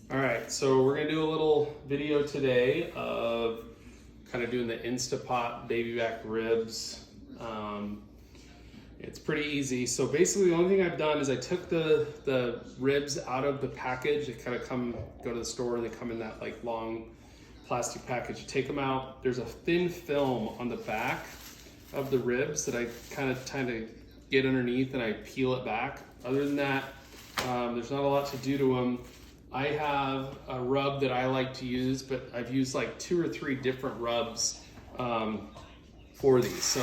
All right, so we're gonna do a little video today of kind of doing the Instapot baby back ribs. It's pretty easy. So basically the only thing I've done is I took the ribs out of the package. They kind of go to the store and they come in that like long plastic package. You take them out. There's a thin film on the back of the ribs that I kind of get underneath and I peel it back. Other than that, there's not a lot to do to them. I have a rub that I like to use, but I've used like 2 or 3 different rubs for these. So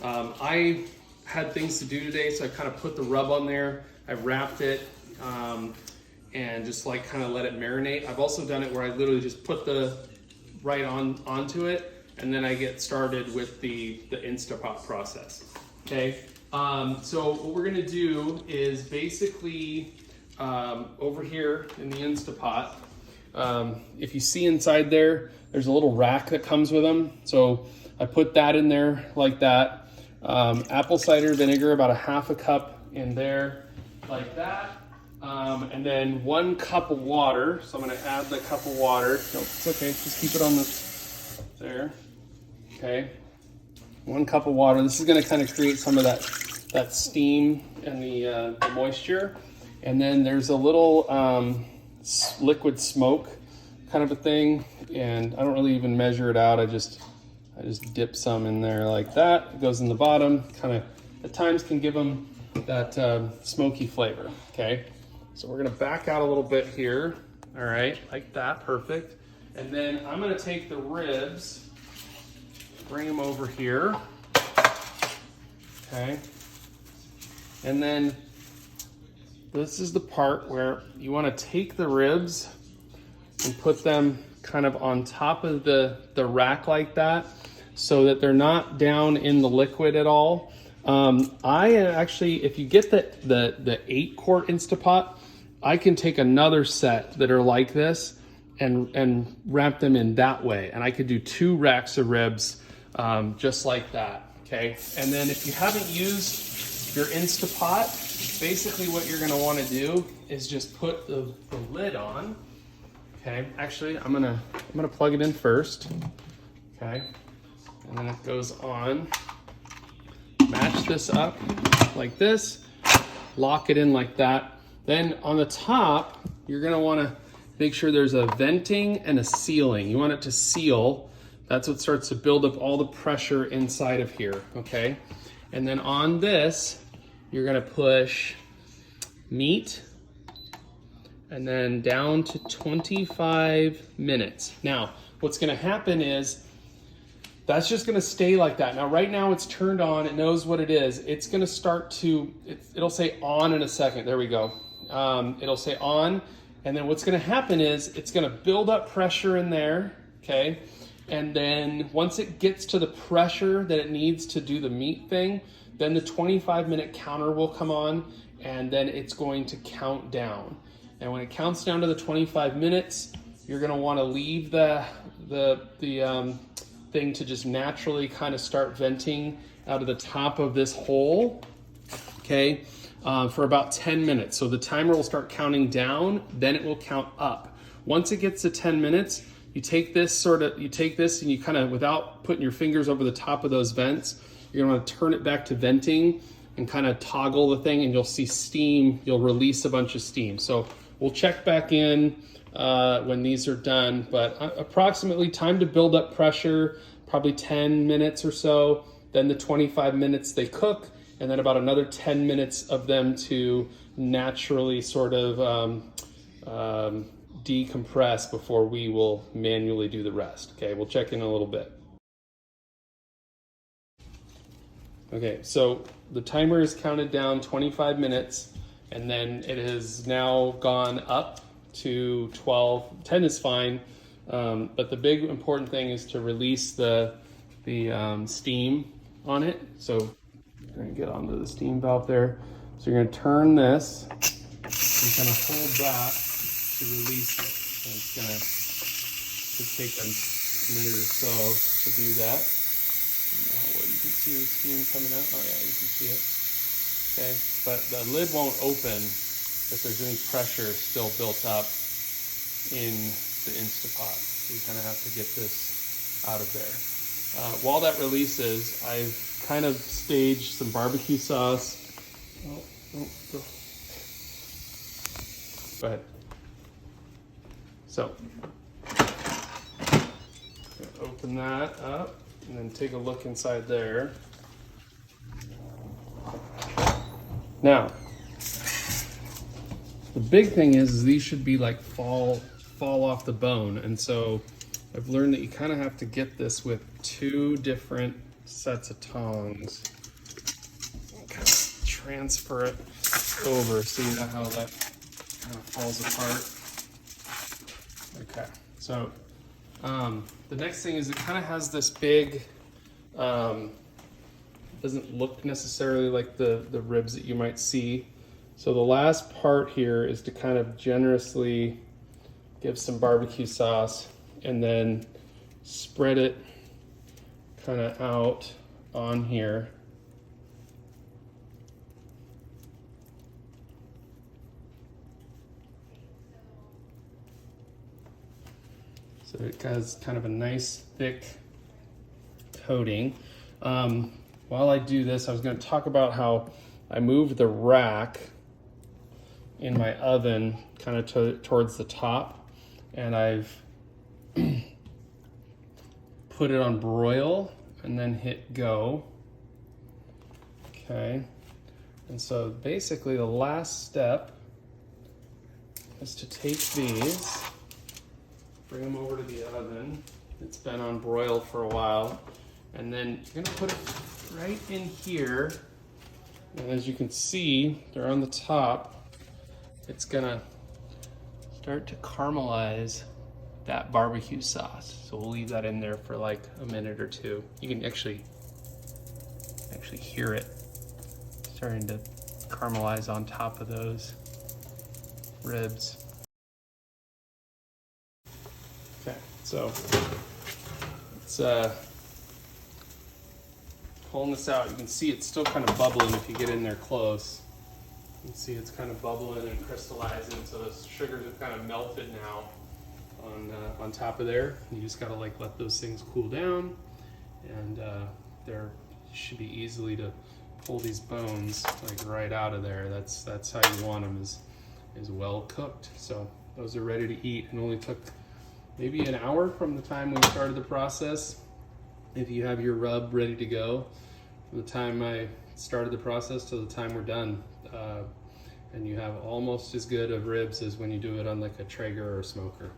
I had things to do today, so I kind of put the rub on there. I wrapped it and just like kind of let it marinate. I've also done it where I literally just put the onto it, and then I get started with the Instapot process. Okay, so what we're gonna do is basically over here in the Instapot, if you see inside there's a little rack that comes with them. So I put that in there like that. Apple cider vinegar, about 1/2 cup in there like that. And then 1 cup of water. So I'm gonna add the cup of water. No, it's okay, just keep it on there. Okay, 1 cup of water. This is gonna kind of create some of that steam and the moisture. And then there's a little liquid smoke kind of a thing, and I don't really even measure it out. I just dip some in there like that. It goes in the bottom, kind of at times can give them that smoky flavor. Okay, so we're gonna back out a little bit here. All right, like that, perfect. And then I'm gonna take the ribs, bring them over here. Okay, and then this is the part where you want to take the ribs and put them kind of on top of the rack like that, so that they're not down in the liquid at all. I actually, if you get the 8-quart Instapot, I can take another set that are like this and wrap them in that way. And I could do 2 racks of ribs just like that, okay? And then if you haven't used your Instapot, basically what you're gonna wanna do is just put the lid on. Okay, actually I'm gonna plug it in first. Okay, and then it goes on. Match this up like this, lock it in like that. Then on the top, you're gonna wanna make sure there's a venting and a sealing. You want it to seal. That's what starts to build up all the pressure inside of here, okay? And then on this, you're gonna push meat and then down to 25 minutes. Now, what's gonna happen is that's just gonna stay like that. Now, right now it's turned on, it knows what it is. It's gonna start to, it'll say on in a second, there we go. It'll say on, and then what's gonna happen is it's gonna build up pressure in there, okay? And then once it gets to the pressure that it needs to do the meat thing, then the 25-minute counter will come on, and then it's going to count down. And when it counts down to the 25 minutes, you're gonna wanna leave the thing to just naturally kind of start venting out of the top of this hole, okay, for about 10 minutes. So the timer will start counting down, then it will count up. Once it gets to 10 minutes, you take this and you kind of, without putting your fingers over the top of those vents, you're gonna turn it back to venting and kind of toggle the thing, and you'll see steam, you'll release a bunch of steam. So we'll check back in when these are done, but approximately time to build up pressure, probably 10 minutes or so, then the 25 minutes they cook, and then about another 10 minutes of them to naturally sort of decompress before we will manually do the rest. Okay, we'll check in a little bit. Okay, so the timer is counted down 25 minutes, and then it has now gone up to 12. 10 is fine, but the big important thing is to release the steam on it. So you're gonna get onto the steam valve there. So you're gonna turn this and kind of hold that to release it. And it's gonna take a minute or so to do that. I don't know how well you can see the steam coming out. Oh yeah, you can see it. Okay, but the lid won't open if there's any pressure still built up. in the Instapot. So you kind of have to get this out of there. While that releases, I've kind of staged some barbecue sauce. Go ahead. So, open that up and then take a look inside there. Now, the big thing is these should be like fall off the bone, and so I've learned that you kind of have to get this with 2 different sets of tongs. Kind of transfer it over. See how that kind of falls apart? Okay, so the next thing is it kind of has this big, doesn't look necessarily like the ribs that you might see. So the last part here is to kind of generously give some barbecue sauce and then spread it kind of out on here. So it has kind of a nice thick coating. While I do this, I was going to talk about how I moved the rack in my oven kind of towards the top, and I've put it on broil and then hit go. Okay, and so basically the last step is to take these, bring them over to the oven. It's been on broil for a while, and then you're gonna put it right in here, and as you can see, they're on the top. It's gonna start to caramelize that barbecue sauce. So we'll leave that in there for like a minute or 2. You can actually hear it starting to caramelize on top of those ribs. Okay, so it's pulling this out. You can see it's still kind of bubbling if you get in there close. You can see it's kind of bubbling and crystallizing, so the sugars have kind of melted now on top of there. You just gotta like let those things cool down, and there should be easily to pull these bones like right out of there. That's how you want them, is well cooked. So those are ready to eat, and only took maybe an hour from the time we started the process. If you have your rub ready to go, from the time I started the process to the time we're done, and you have almost as good of ribs as when you do it on like a Traeger or a smoker.